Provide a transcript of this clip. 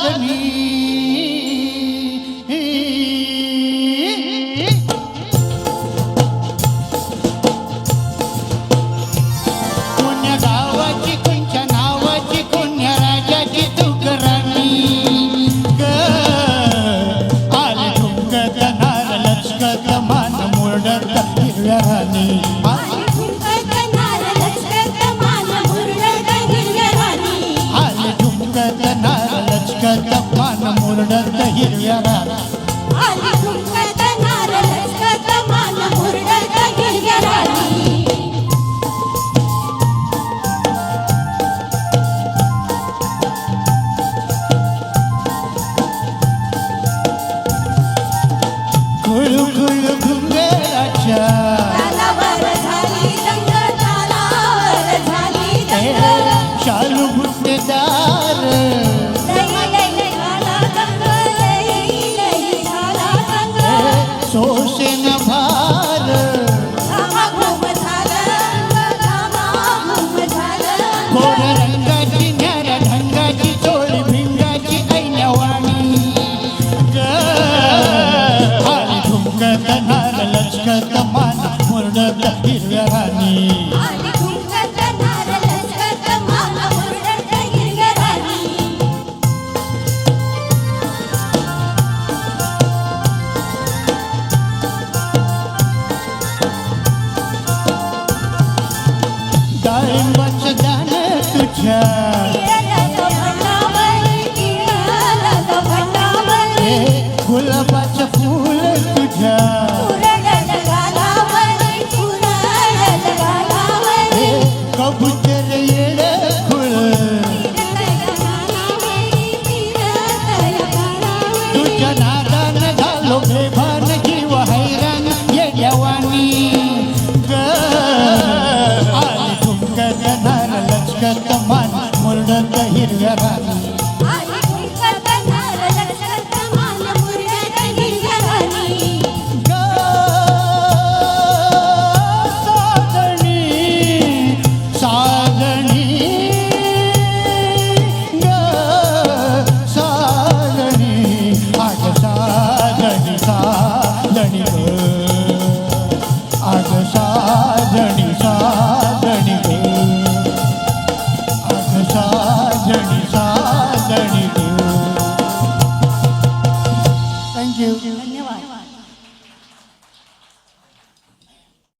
मी कोण्या गावाची कोणच्या नावाची कोण्या राजाची तू राणी ग आले ठुमकत नार लचकत मान मुरडत हिरव्या राणी मुरडत हिरव्या राणी आली ठुमकत नार लचकत मान मुरडत हिरव्या राणी खुळखुळ घुंगराच्या तालावर झाली दंग तालावर झाली दंग शालू बुट्टेदार सोशेन भार गोड रंगाची न्यारा ढंगाची चोळी भिंगाची ऐनवाणी ग आली ठुमकत नार लचकत मान मुरडत हिरव्या राणी डाळिंबाचं दाणं तुझ्या गुलाबाचं फूल तुझ्या कबूतर येडं खुळ तुझ्या नादानं झालो बेभान जीव हैराण येड्यावानी ग आली ठुमकत नार लचकत मान मुरडत हिरव्या राणी